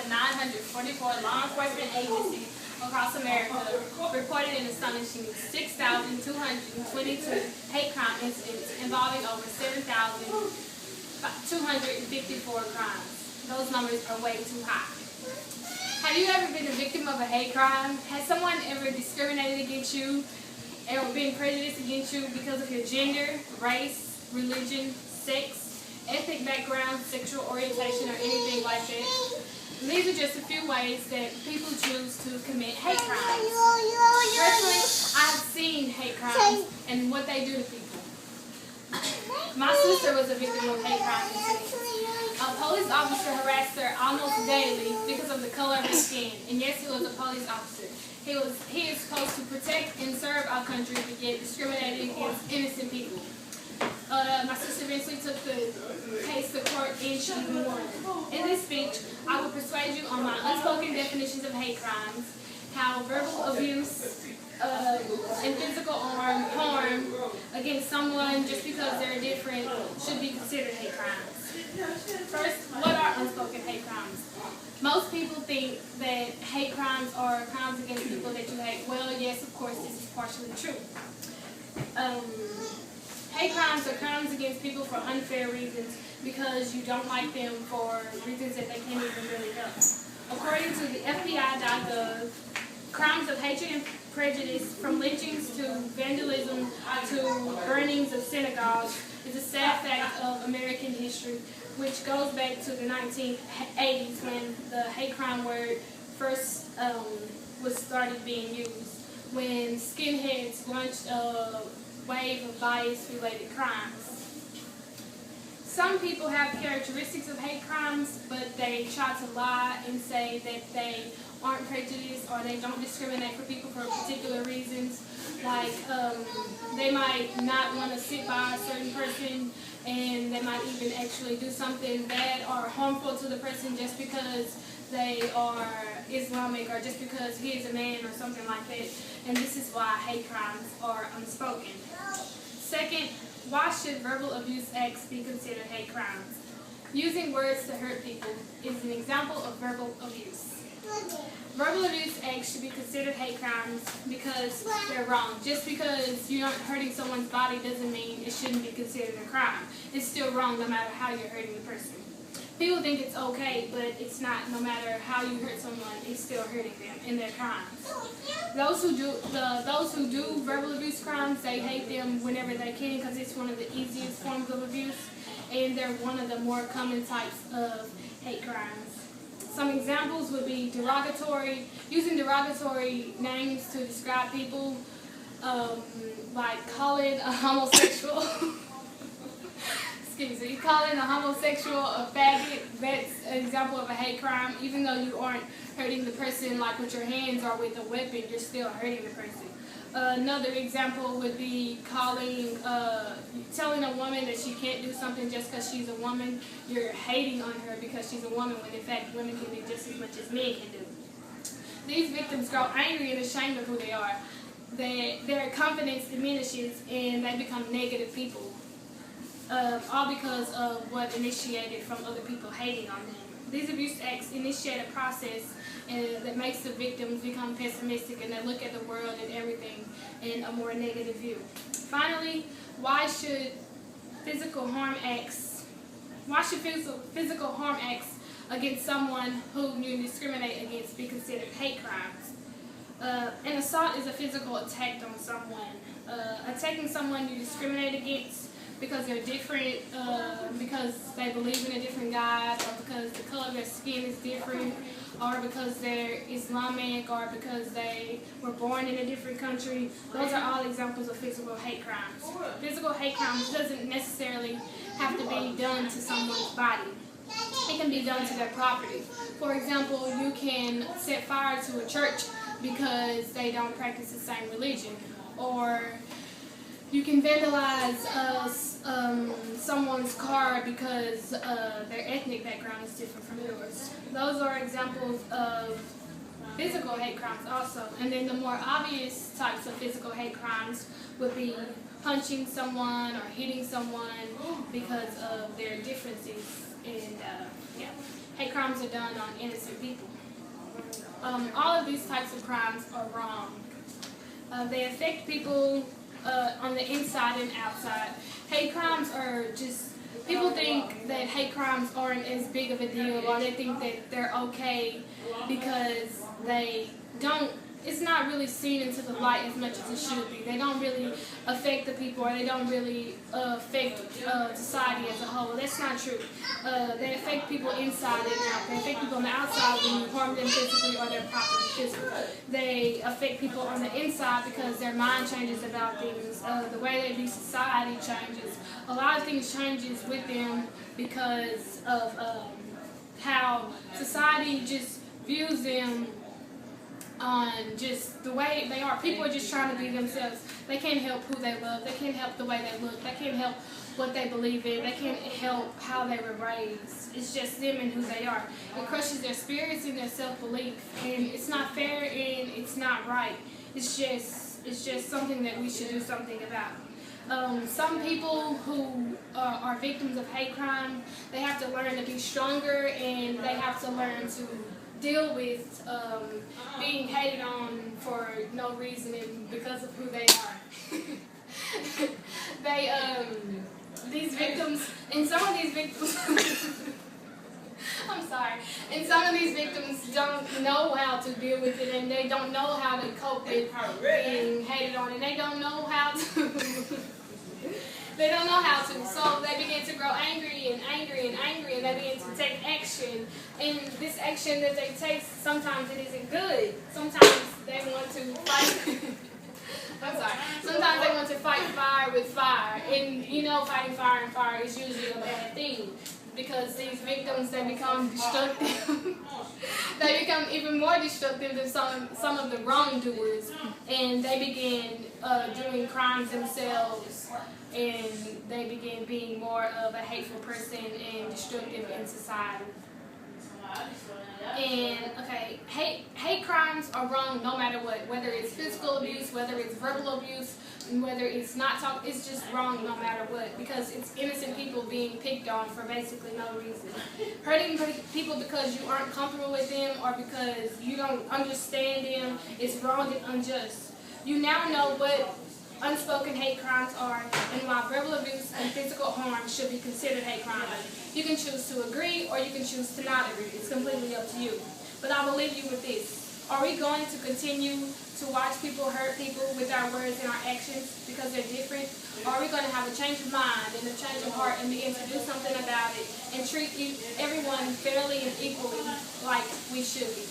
944 law enforcement agencies across America reported an astonishing 6,222 hate crime incidents involving over 7,254 crimes. Those numbers are way too high. Have you ever been a victim of a hate crime? Has someone ever discriminated against you or been prejudiced against you because of your gender, race, religion, sex, ethnic background, sexual orientation, or anything like that? These are just a few ways that people choose to commit hate crimes. Personally, I've seen hate crimes and what they do to people. My sister was a victim of hate crime incidents. A police officer harassed her almost daily because of the color of her skin. And yes, he was a police officer. He is supposed to protect and serve our country, but yet discriminated against innocent people. My sister eventually took the case to court and she won. In this speech, I will persuade you on my unspoken definitions of hate crimes, how verbal abuse and physical harm against someone just because they're different should be considered hate crimes. First, what are unspoken hate crimes? Most people think that hate crimes are crimes against people that you hate. Well, yes, of course, this is partially true. Hate crimes are crimes against people for unfair reasons because you don't like them for reasons that they can't even really help. According to the FBI.gov, crimes of hatred and prejudice, from lynchings to vandalism to burnings of synagogues, is a sad fact of American history, which goes back to the 1980s when the hate crime word first was started being used, when skinheads launched a wave of bias-related crimes. Some people have characteristics of hate crimes, but they try to lie and say that they aren't prejudiced or they don't discriminate for people for particular reasons. Like they might not want to sit by a certain person, and they might even actually do something bad or harmful to the person just because they are Islamic or just because he is a man or something like that. And this is why hate crimes are unspoken. Second, why should verbal abuse acts be considered hate crimes? Using words to hurt people is an example of verbal abuse. Verbal abuse acts should be considered hate crimes because they're wrong. Just because you're not hurting someone's body doesn't mean it shouldn't be considered a crime. It's still wrong no matter how you're hurting the person. People think it's okay, but it's not. No matter how you hurt someone, it's still hurting them in their crimes. Those who do verbal abuse crimes, they hate them whenever they can because it's one of the easiest forms of abuse, and they're one of the more common types of hate crimes. Some examples would be using derogatory names to describe people, like calling a homosexual. Calling a homosexual a faggot, that's an example of a hate crime. Even though you aren't hurting the person like with your hands or with a weapon, you're still hurting the person. Another example would be telling a woman that she can't do something just because she's a woman. You're hating on her because she's a woman when in fact women can do just as much as men can do. These victims grow angry and ashamed of who they are. Their confidence diminishes and they become negative people. All because of what initiated from other people hating on them. These abuse acts initiate a process that makes the victims become pessimistic and they look at the world and everything in a more negative view. Finally, why should physical harm acts against someone whom you discriminate against be considered hate crimes? An assault is a physical attack on someone. Attacking someone you discriminate against because they're different, because they believe in a different God, or because the color of their skin is different, or because they're Islamic, or because they were born in a different country. Those are all examples of physical hate crimes. Physical hate crimes doesn't necessarily have to be done to someone's body. It can be done to their property. For example, you can set fire to a church because they don't practice the same religion, or you can vandalize someone's car because their ethnic background is different from yours. Those are examples of physical hate crimes also. And then the more obvious types of physical hate crimes would be punching someone or hitting someone because of their differences. And yeah. hate crimes are done on innocent people. All of these types of crimes are wrong. They affect people on the inside and outside. Hate crimes are just, people think that hate crimes aren't as big of a deal, or they think that they're okay because they don't, it's not really seen into the light as much as it should be. They don't really affect the people, or they don't really affect society as a whole. That's not true. They affect people inside and out. They affect people on the outside when you harm them physically or their property physically. They affect people on the inside because their mind changes about things. The way they view society changes. A lot of things changes with them because of how society just views them on just the way they are. People are just trying to be themselves. They can't help who they love. They can't help the way they look. They can't help what they believe in. They can't help how they were raised. It's just them and who they are. It crushes their spirits and their self-belief, and it's not fair and it's not right. It's just something that we should do something about. Some people who are victims of hate crime, they have to learn to be stronger, and they have to learn to deal with being hated on for no reason and because of who they are. These victims, and some of these victims, I'm sorry, and some of these victims don't know how to deal with it, and they don't know how to cope with being hated on, and they don't know how to. They don't know how to, so they begin to grow angry and angry and angry, and they begin to take action. And this action that they take, sometimes it isn't good. Sometimes they want to fight. I'm sorry. Sometimes they want to fight fire with fire, and you know, fighting fire and fire is usually a bad thing, because these victims, they become destructive. They become even more destructive than some of the wrongdoers, and they begin doing crimes themselves, and they begin being more of a hateful person and destructive in society. And okay, hate crimes are wrong no matter what, whether it's physical abuse, whether it's verbal abuse, and whether it's not talk, it's just wrong no matter what, because it's innocent people being picked on for basically no reason. Hurting people because you aren't comfortable with them or because you don't understand them is wrong and unjust. You now know what unspoken hate crimes are, and why verbal abuse and physical harm should be considered hate crimes. You can choose to agree, or you can choose to not agree. It's completely up to you. But I will leave you with this. Are we going to continue to watch people hurt people with our words and our actions because they're different? Or are we going to have a change of mind and a change of heart and begin to do something about it and treat everyone fairly and equally like we should be?